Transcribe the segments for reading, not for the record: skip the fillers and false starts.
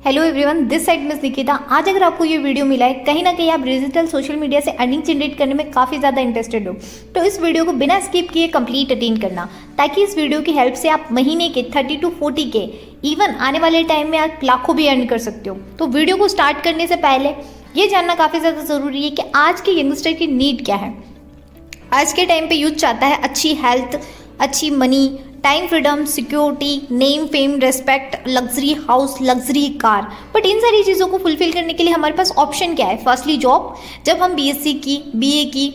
Hello everyone, this side miss Nikita. आज अगर आपको ये वीडियो मिला है, कहीं ना कहीं आप डिजिटल सोशल मीडिया से अर्निंग जनरेट करने में काफ़ी ज़्यादा इंटरेस्टेड हो, तो इस वीडियो को बिना स्किप किए कंप्लीट अटेंड करना, ताकि इस वीडियो की हेल्प से आप महीने के 30 to 40 के, इवन आने वाले टाइम में आप लाखों भी अर्न कर सकते हो। तो वीडियो को स्टार्ट करने से पहले ये जानना काफ़ी ज़्यादा ज़रूरी है कि आज के यंगस्टर की नीड क्या है। आज के टाइम पे यूथ चाहता है अच्छी हेल्थ, अच्छी money, time freedom, security, name, fame, respect, luxury house, luxury car. But in सारी चीज़ों को फुलफिल करने के लिए हमारे पास ऑप्शन क्या है? Firstly job. जब हम बीएससी की, बीए की,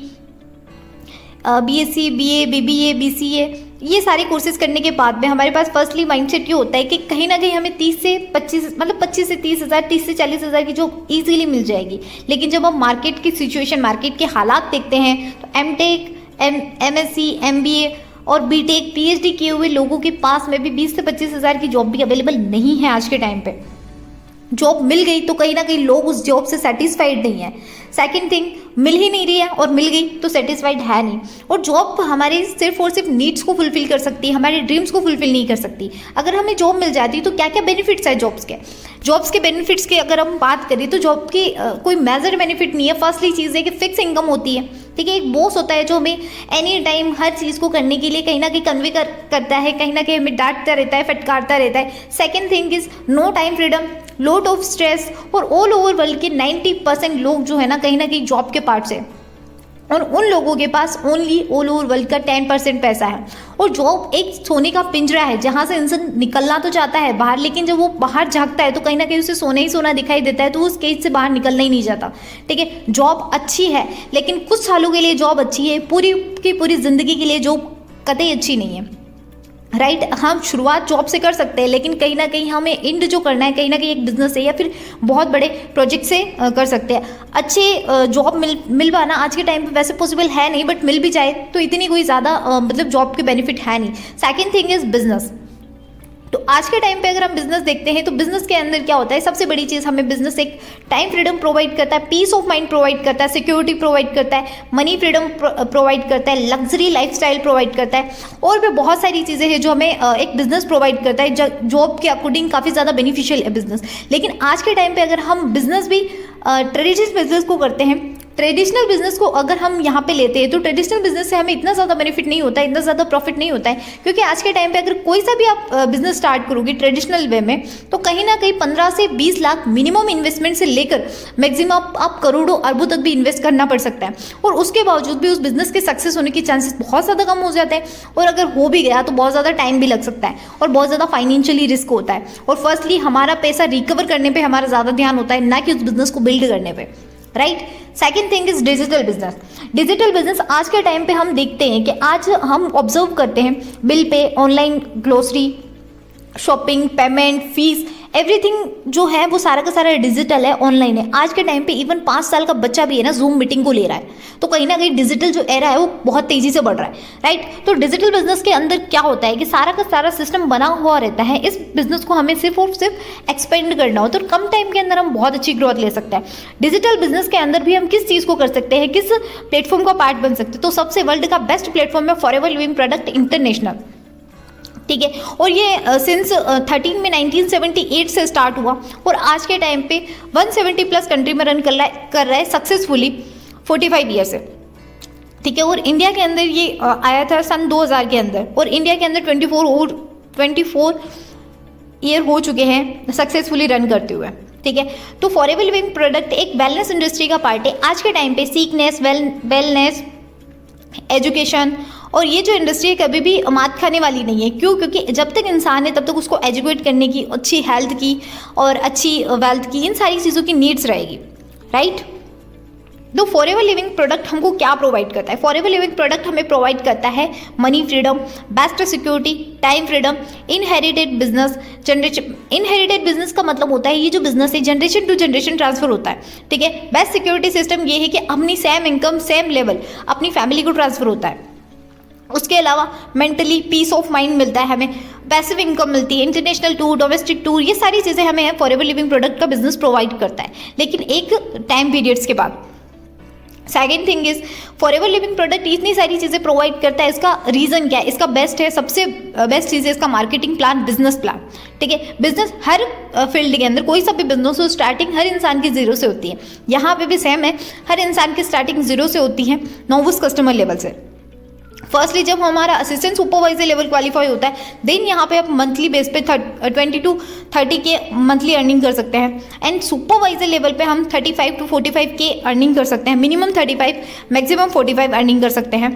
बीएससी, बीए, बीबीए, बीसीए, ये सारे कोर्सेज करने के बाद में हमारे पास फर्स्टली माइंडसेट ये होता है कि कहीं ना कहीं हमें 30 से 30 हज़ार, 30 से 40 हज़ार की जॉब ईजिली मिल जाएगी। लेकिन जब हम मार्केट की सिचुएशन, मार्केट के हालात देखते हैं, तो एमटेक, एमएससी, एमबीए और बीटेक, पीएचडी किए हुए लोगों के पास में भी 20 से 25 हज़ार की जॉब भी अवेलेबल नहीं है। आज के टाइम पे जॉब मिल गई तो कहीं ना कहीं लोग उस जॉब से सेटिस्फाइड नहीं है। सेकंड थिंग, मिल ही नहीं रही है और मिल गई तो सेटिस्फाइड है नहीं। और जॉब हमारे सिर्फ और सिर्फ नीड्स को फुलफिल कर सकती है, हमारे ड्रीम्स को फुलफिल नहीं कर सकती। अगर हमें जॉब मिल जाती तो क्या क्या बेनिफिट्स है जॉब्स के बेनिफिट्स की अगर हम बात करें तो जॉब की कोई मेजर बेनिफिट नहीं है। फर्स्टली चीज़ है कि फिक्स इनकम होती है, ठीक है। एक बॉस होता है जो हमें एनी टाइम हर चीज़ को करने के लिए कहीं ना कहीं कन्वे करता है, कहीं ना कहीं हमें डांटता रहता है, फटकारता रहता है। Second thing is no time freedom, load of stress. और ऑल ओवर वर्ल्ड के 90% लोग जो है ना कहीं जॉब के पार्ट से, और उन लोगों के पास ओनली ऑल ओवर वर्ल्ड का 10% पैसा है। और जॉब एक सोने का पिंजरा है जहाँ से इंसान निकलना तो चाहता है बाहर, लेकिन जब वो बाहर झांकता है तो कहीं ना कहीं उसे सोना ही सोना दिखाई देता है, तो उस केज से बाहर निकलना ही नहीं चाहता, ठीक है। जॉब अच्छी है, लेकिन कुछ सालों के लिए जॉब अच्छी है, पूरी की पूरी ज़िंदगी के लिए जॉब कतई अच्छी नहीं है, राइट। हम शुरुआत जॉब से कर सकते हैं, लेकिन कहीं ना कहीं हमें एंड जो करना है कहीं ना कहीं एक बिजनेस से या फिर बहुत बड़े प्रोजेक्ट से कर सकते हैं। अच्छे जॉब मिल पाना आज के टाइम पे वैसे पॉसिबल है नहीं, बट मिल भी जाए तो इतनी कोई ज़्यादा मतलब जॉब के बेनिफिट है नहीं। Second thing is business. तो आज के टाइम पे अगर हम बिजनेस देखते हैं तो बिजनेस के अंदर क्या होता है? सबसे बड़ी चीज़, हमें बिजनेस एक टाइम फ्रीडम प्रोवाइड करता है, पीस ऑफ माइंड प्रोवाइड करता है, सिक्योरिटी प्रोवाइड करता है, मनी फ्रीडम प्रोवाइड करता है, लग्जरी लाइफस्टाइल प्रोवाइड करता है, और भी बहुत सारी चीज़ें हैं जो हमें एक बिजनेस प्रोवाइड करता है। जॉब के अकॉर्डिंग काफ़ी ज़्यादा बेनिफिशियल है बिजनेस। लेकिन आज के टाइम पर अगर हम बिजनेस भी ट्रेडिशनल बिजनेस को करते हैं, ट्रेडिशनल बिजनेस को अगर हम यहाँ पे लेते हैं तो ट्रेडिशनल बिजनेस से हमें इतना ज़्यादा बेनिफिट नहीं होता है, इतना ज़्यादा प्रॉफिट नहीं होता है। क्योंकि आज के टाइम पे अगर कोई सा भी आप बिजनेस स्टार्ट करोगे ट्रेडिशनल वे में, तो कहीं ना कहीं 15 से 20 लाख मिनिमम इन्वेस्टमेंट से लेकर मैक्सिमम आप करोड़ों अरबों तक भी इन्वेस्ट करना पड़ सकता है। और उसके बावजूद भी उस बिजनेस के सक्सेस होने की चांसेस बहुत ज़्यादा कम हो जाते हैं। और अगर हो भी गया तो बहुत ज़्यादा टाइम भी लग सकता है और बहुत ज़्यादा फाइनेंशियली रिस्क होता है। और फर्स्टली हमारा पैसा रिकवर करने पर हमारा ज़्यादा ध्यान होता है, ना कि उस बिजनेस को बिल्ड करने पर, right. Second thing is digital business. Digital business आज के टाइम पे हम देखते हैं कि आज हम ऑब्जर्व करते हैं bill pay, online grocery, shopping, payment, fees, everything जो है वो सारा का सारा डिजिटल है, ऑनलाइन है। आज के टाइम पे इवन 5 साल का बच्चा भी है ना जूम मीटिंग को ले रहा है, तो कहीं ना कहीं डिजिटल जो एरा है वो बहुत तेजी से बढ़ रहा है, राइट। तो डिजिटल बिजनेस के अंदर क्या होता है कि सारा का सारा सिस्टम बना हुआ रहता है। इस बिजनेस को हमें सिर्फ और सिर्फ एक्सपेंड करना हो तो कम टाइम के अंदर हम बहुत अच्छी ग्रोथ ले सकते हैं। डिजिटल बिजनेस के अंदर भी हम किस चीज़ को कर सकते हैं, किस प्लेटफॉर्म का पार्ट बन सकते हैं? तो सबसे वर्ल्ड का बेस्ट प्लेटफॉर्म है फॉरएवर लिविंग प्रोडक्ट इंटरनेशनल, ठीक है। और ये सिंस 1978 से स्टार्ट हुआ और आज के टाइम पे 170 प्लस कंट्री में रन कर रहा है सक्सेसफुली 45 ईयर से, ठीक है। और इंडिया के अंदर ये आया था सन 2000 के अंदर, और इंडिया के अंदर 24 ईयर हो चुके हैं सक्सेसफुली रन करते हुए, ठीक है। तो फॉरएवर लिविंग प्रोडक्ट एक वेलनेस इंडस्ट्री का पार्ट है। आज के टाइम पे सीकनेस, वेलनेस, एजुकेशन, और ये जो इंडस्ट्री है कभी भी मात खाने वाली नहीं है। क्यों? क्योंकि जब तक इंसान है तब तक उसको एजुकेट करने की, अच्छी हेल्थ की और अच्छी वेल्थ की, इन सारी चीज़ों की नीड्स रहेगी, राइट। तो फॉरएवर लिविंग प्रोडक्ट हमको क्या प्रोवाइड करता है? फॉरएवर लिविंग प्रोडक्ट हमें प्रोवाइड करता है money freedom, best security, time freedom, inherited business generation. Inherited business का मतलब होता है ये जो बिजनेस है जनरेशन टू जनरेशन ट्रांसफर होता है, ठीक है। बेस्ट सिक्योरिटी सिस्टम ये है कि अपनी सेम इनकम, सेम लेवल अपनी फैमिली को ट्रांसफर होता है। उसके अलावा मेंटली पीस ऑफ माइंड मिलता है, हमें पैसिव इनकम मिलती है, इंटरनेशनल टूर, डोमेस्टिक टूर, ये सारी चीज़ें हमें फॉरएवर लिविंग प्रोडक्ट का बिजनेस प्रोवाइड करता है, लेकिन एक टाइम पीरियड्स के बाद। Second thing is forever living product इतनी सारी चीज़ें प्रोवाइड करता है, इसका रीज़न क्या है, इसका बेस्ट है, सबसे बेस्ट चीज़ है इसका मार्केटिंग प्लान, बिजनेस प्लान। ठीक है, बिजनेस हर फील्ड के अंदर कोई सा भी बिजनेस हो, स्टार्टिंग हर इंसान की जीरो से होती है। यहाँ पे भी सेम है, हर इंसान की स्टार्टिंग जीरो से होती है, नोविस कस्टमर लेवल से। फर्स्टली जब हमारा असिस्टेंट सुपरवाइजर लेवल क्वालिफाई होता है, देन यहाँ पे आप मंथली बेस पे 20 to 30 के मंथली अर्निंग कर सकते हैं। एंड सुपरवाइजर लेवल पे हम 35 to 45 के अर्निंग कर सकते हैं, मिनिमम 35 मैक्सिमम 45 अर्निंग कर सकते हैं।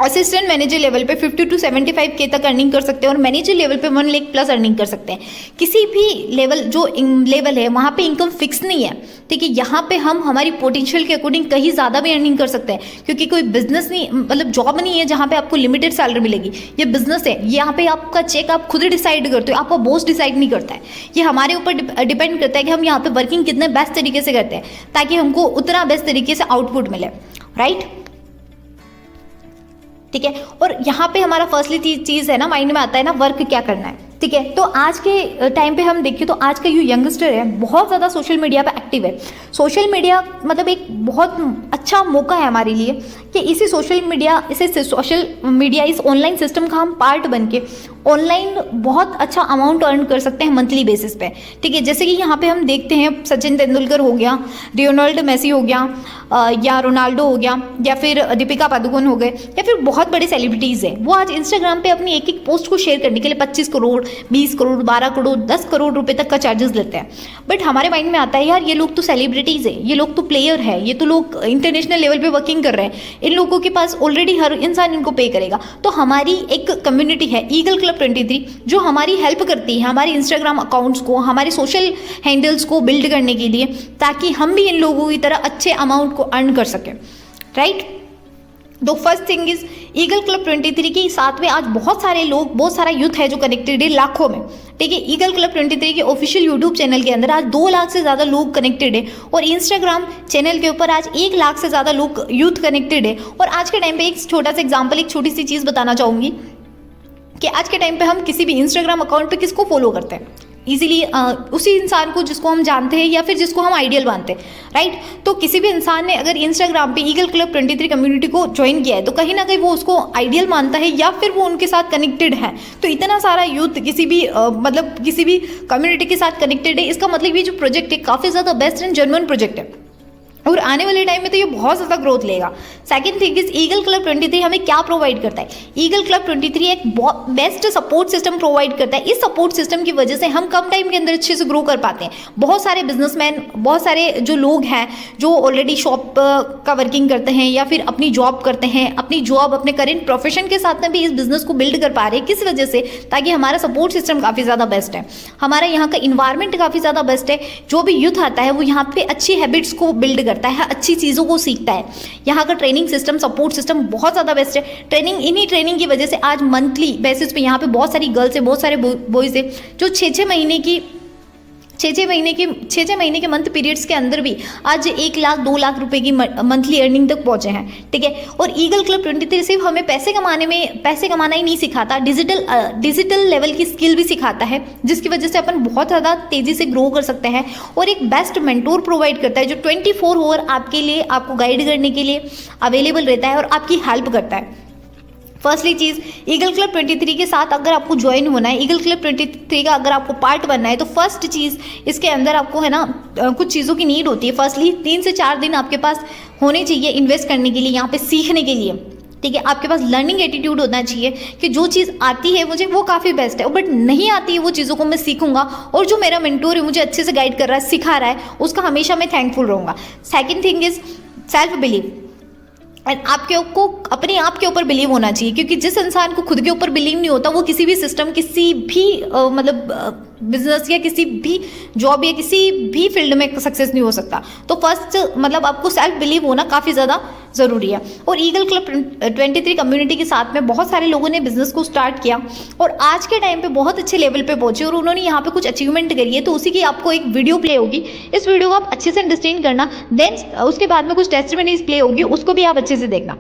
असिस्टेंट मैनेजर लेवल पे 50 to 75 के तक अर्निंग कर सकते हैं, और मैनेजर लेवल पे 1 लाख प्लस अर्निंग कर सकते हैं। किसी भी लेवल जो लेवल है वहाँ पे इनकम फिक्स नहीं है। ठीक है, यहाँ पे हम हमारी पोटेंशियल के अकॉर्डिंग कहीं ज़्यादा भी अर्निंग कर सकते हैं, क्योंकि कोई बिजनेस नहीं, मतलब जॉब नहीं है जहाँ पे आपको लिमिटेड सैलरी मिलेगी। ये बिजनेस है, यहाँ पे आपका चेक आप खुद डिसाइड करते हो, आपका बॉस डिसाइड नहीं करता है। ये हमारे ऊपर डिपेंड करता है कि हम यहाँ पे वर्किंग कितने बेस्ट तरीके से करते हैं, ताकि हमको उतना बेस्ट तरीके से आउटपुट मिले। राइट, ठीक है। और यहाँ पे हमारा फर्स्टली चीज़ है ना, माइंड में आता है ना, वर्क क्या करना है। ठीक है, तो आज के टाइम पे हम देखें तो आज का जो यंगस्टर है बहुत ज़्यादा सोशल मीडिया पे एक्टिव है। सोशल मीडिया मतलब एक बहुत अच्छा मौका है हमारे लिए कि इसी सोशल मीडिया इस ऑनलाइन सिस्टम का हम पार्ट बन के ऑनलाइन बहुत अच्छा अमाउंट अर्न कर सकते हैं मंथली बेसिस पे। ठीक है, जैसे कि यहाँ पे हम देखते हैं सचिन तेंदुलकर हो गया, लियोनार्डो मेसी हो गया, या रोनाल्डो हो गया, या फिर दीपिका पादुकोण हो गए, या फिर बहुत बड़े सेलिब्रिटीज़ हैं, वो आज इंस्टाग्राम पे अपनी एक एक पोस्ट को शेयर करने के लिए 25 करोड़ 20 करोड़ 12 करोड़ 10 करोड़ रुपए तक का चार्जेस लेते हैं। बट हमारे माइंड में आता है यार, ये लोग तो सेलिब्रिटीज़ है, ये लोग तो प्लेयर है, ये तो लोग इंटरनेशनल लेवल पे वर्किंग कर रहे हैं, इन लोगों के पास ऑलरेडी हर इंसान इनको पे करेगा। तो हमारी एक कम्युनिटी है ईगल क्लब 23 जो हमारी हेल्प करती है हमारे इंस्टाग्राम अकाउंट्स को, हमारे सोशल हैंडल्स को बिल्ड करने के लिए, ताकि हम भी इन लोगों की तरह अच्छे अमाउंट को अर्न कर सकें। राइट, तो first thing is eagle club 23 के साथ में आज बहुत सारे लोग, बहुत सारा यूथ है जो कनेक्टेड है लाखों में। ठीक है, ईगल क्लब 23 के ऑफिशियल यूट्यूब चैनल के अंदर आज 2 लाख से ज़्यादा लोग कनेक्टेड है, और इंस्टाग्राम चैनल के ऊपर आज 1 लाख से ज़्यादा लोग यूथ कनेक्टेड है। और आज के टाइम पे एक छोटा सा एग्जाम्पल, एक छोटी सी चीज़ बताना चाहूँगी कि आज के टाइम पे हम किसी भी इंस्टाग्राम अकाउंट पे किसको फॉलो करते हैं, इजीली उसी इंसान को जिसको हम जानते हैं या फिर जिसको हम आइडियल मानते हैं। राइट, तो किसी भी इंसान ने अगर इंस्टाग्राम पे ईगल क्लब 23 कम्युनिटी को ज्वाइन किया है तो कहीं ना कहीं वो उसको आइडियल मानता है या फिर वो उनके साथ कनेक्टेड है। तो इतना सारा यूथ किसी भी मतलब किसी भी कम्युनिटी के साथ कनेक्टेड है, इसका मतलब ये जो प्रोजेक्ट है काफ़ी ज़्यादा बेस्ट एंड जेन्युइन प्रोजेक्ट है, और आने वाले टाइम में तो ये बहुत ज़्यादा ग्रोथ लेगा। Second thing is eagle club 23 हमें क्या प्रोवाइड करता है। ईगल क्लब 23 एक बेस्ट सपोर्ट सिस्टम प्रोवाइड करता है। इस सपोर्ट सिस्टम की वजह से हम कम टाइम के अंदर अच्छे से ग्रो कर पाते हैं। बहुत सारे बिजनेसमैन, बहुत सारे जो लोग हैं जो ऑलरेडी शॉप का वर्किंग करते हैं या फिर अपनी जॉब करते हैं, अपनी जॉब अपने करेंट प्रोफेशन के साथ में भी इस बिजनेस को बिल्ड कर पा रहे हैं। किस वजह से? ताकि हमारा सपोर्ट सिस्टम काफ़ी ज़्यादा बेस्ट है, हमारा यहाँ का इन्वायरमेंट काफ़ी ज़्यादा बेस्ट है। जो भी यूथ आता है वो यहाँ पे अच्छी हैबिट्स को बिल्ड करता है, अच्छी चीज़ों को सीखता है। यहाँ का ट्रेनिंग सिस्टम, सपोर्ट सिस्टम बहुत ज़्यादा बेस्ट है। इन्हीं ट्रेनिंग की वजह से आज मंथली बेसिस पे यहाँ पे बहुत सारी गर्ल्स है, बहुत सारे बॉयज़ है जो 6-6 महीने के मंथ पीरियड्स के अंदर भी आज 1 लाख 2 लाख रुपए की मंथली अर्निंग तक पहुंचे हैं। ठीक है, और ईगल क्लब 23 सिर्फ हमें पैसे कमाना ही नहीं सिखाता, डिजिटल लेवल की स्किल भी सिखाता है, जिसकी वजह से अपन बहुत ज़्यादा तेज़ी से ग्रो कर सकते हैं। और एक बेस्ट मेंटोर प्रोवाइड करता है जो 24 आवर आपके लिए, आपको गाइड करने के लिए अवेलेबल रहता है और आपकी हेल्प करता है। फर्स्टली चीज़, ईगल क्लब 23 के साथ अगर आपको ज्वाइन होना है, ईगल क्लब 23 का अगर आपको पार्ट बनना है, तो फर्स्ट चीज़ इसके अंदर आपको है ना कुछ चीज़ों की नीड होती है। फर्स्टली 3 से 4 दिन आपके पास होने चाहिए इन्वेस्ट करने के लिए, यहाँ पे सीखने के लिए। ठीक है, आपके पास लर्निंग एटीट्यूड होना चाहिए कि जो चीज़ आती है मुझे वो काफ़ी बेस्ट है, बट नहीं आती है वो चीज़ों को मैं सीखूंगा, और जो मेरा मेंटोर है मुझे अच्छे से गाइड कर रहा है, सिखा रहा है, उसका हमेशा मैं थैंकफुल रहूँगा। Second thing is self believe, and आपको अपने आप के ऊपर बिलीव होना चाहिए, क्योंकि जिस इंसान को खुद के ऊपर बिलीव नहीं होता वो किसी भी सिस्टम, किसी भी मतलब बिजनेस या किसी भी जॉब या किसी भी फील्ड में सक्सेस नहीं हो सकता। तो फर्स्ट मतलब आपको सेल्फ बिलीव होना काफ़ी ज़्यादा ज़रूरी है। और ईगल क्लब 23 कम्युनिटी के साथ में बहुत सारे लोगों ने बिजनेस को स्टार्ट किया और आज के टाइम पे बहुत अच्छे लेवल पे पहुंचे, और उन्होंने यहाँ पे कुछ अचीवमेंट करी है। तो उसी की आपको एक वीडियो प्ले होगी, इस वीडियो को आप अच्छे से अंडरस्टैंड करना, देन उसके बाद में कुछ टेस्टिमनीज प्ले होगी, उसको भी आप अच्छे से देखना।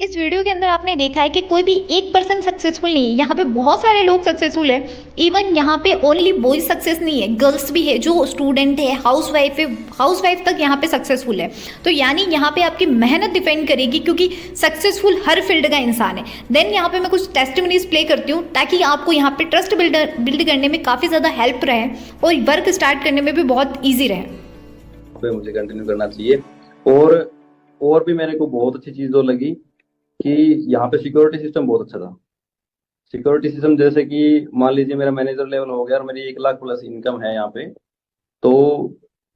इस वीडियो के अंदर आपने देखा है कि कोई भी एक पर्सन सक्सेसफुल नहीं है, यहाँ पे बहुत सारे लोग सक्सेसफुल है। इवन यहाँ पे ओनली बॉयज सक्सेस नहीं है, गर्ल्स भी है, जो स्टूडेंट है, हाउसवाइफ है, हाउसवाइफ तक यहाँ पे सक्सेसफुल है। तो यानी यहाँ पे आपकी मेहनत डिपेंड करेगी, क्योंकि सक्सेसफुल हर फील्ड का इंसान है। देन यहाँ पे मैं कुछ टेस्टिमनीज प्ले करती हूँ ताकि आपको यहाँ पे ट्रस्ट बिल्ड करने में काफ़ी ज़्यादा हेल्प रहे और वर्क स्टार्ट करने में भी बहुत ईजी रहे। मुझे कंटिन्यू करना चाहिए। और भी मेरे को बहुत अच्छी चीज़ तो लगी कि यहाँ पे सिक्योरिटी सिस्टम बहुत अच्छा था। सिक्योरिटी सिस्टम जैसे कि मान लीजिए मेरा मैनेजर लेवल हो गया और मेरी 1 लाख प्लस इनकम है यहाँ पे, तो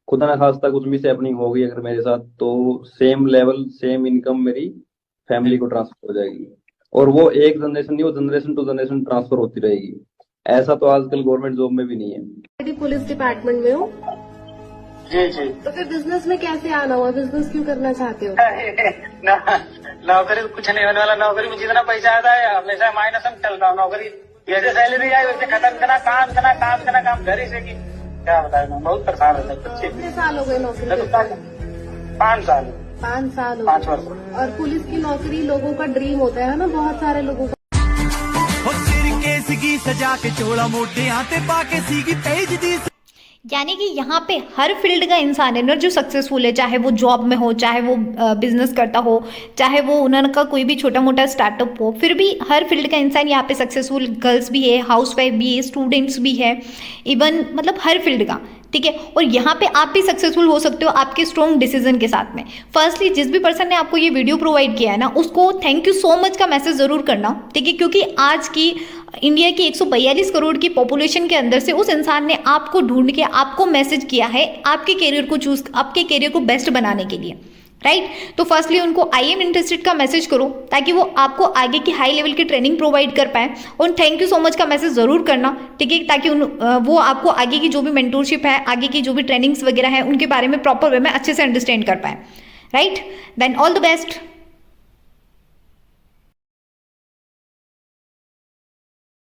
खुदा ना खास्ता कुछ मिस हैपनिंग हो गई अगर मेरे साथ, तो सेम लेवल सेम इनकम मेरी फैमिली को ट्रांसफर हो जाएगी। और वो एक जनरेशन नहीं, वो जनरेशन टू जनरेशन ट्रांसफर होती रहेगी। ऐसा तो आजकल गवर्नमेंट जॉब में भी नहीं है। पुलिस डिपार्टमेंट में हो? जी जी। तो फिर बिजनेस में कैसे आना हुआ? बिजनेस क्यों करना चाहते हो? नौकरी कुछ नहीं होने वाला। नौकरी में जितना पैसा आता है हमेशा माइनस में चल रहा हूँ। नौकरी जैसे सैलरी आई वैसे खत्म करना, काम घर ही से की क्या बताए। मैं बहुत परेशान होता हूँ। कितने साल हो गए नौकरी करते? 5 साल। 5 साल हो 5 गए। वर्ष। और पुलिस की नौकरी लोगों का ड्रीम होता है ना, बहुत सारे लोगों का। सजा के चोला मोटे आते पाके सीगी तेज दी। यानी कि यहाँ पे हर फील्ड का इंसान है ना जो सक्सेसफुल है, चाहे वो जॉब में हो, चाहे वो बिजनेस करता हो, चाहे वो उनका कोई भी छोटा मोटा स्टार्टअप हो, फिर भी हर फील्ड का इंसान यहाँ पे सक्सेसफुल। गर्ल्स भी है, हाउसवाइफ भी है, स्टूडेंट्स भी है, इवन मतलब हर फील्ड का, ठीक है। और यहाँ पे आप भी सक्सेसफुल हो सकते हो आपके स्ट्रॉन्ग डिसीजन के साथ में। फर्स्टली जिस भी पर्सन ने आपको ये वीडियो प्रोवाइड किया है ना, उसको थैंक यू सो मच का मैसेज ज़रूर करना, ठीक है, क्योंकि आज की इंडिया की 142 करोड़ की पॉपुलेशन के अंदर से उस इंसान ने आपको ढूंढ के आपको मैसेज किया है आपके करियर को आपके करियर को बेस्ट बनाने के लिए, राइट। तो फर्स्टली उनको आई एम इंटरेस्टेड का मैसेज करो ताकि वो आपको आगे की हाई लेवल की ट्रेनिंग प्रोवाइड कर पाए। और थैंक यू सो मच का मैसेज ज़रूर करना, ठीक है, ताकि वो आपको आगे की जो भी मेंटोरशिप है, आगे की जो भी ट्रेनिंग्स वगैरह है, उनके बारे में प्रॉपर वे में अच्छे से अंडरस्टैंड कर पाए, right. Then all the best.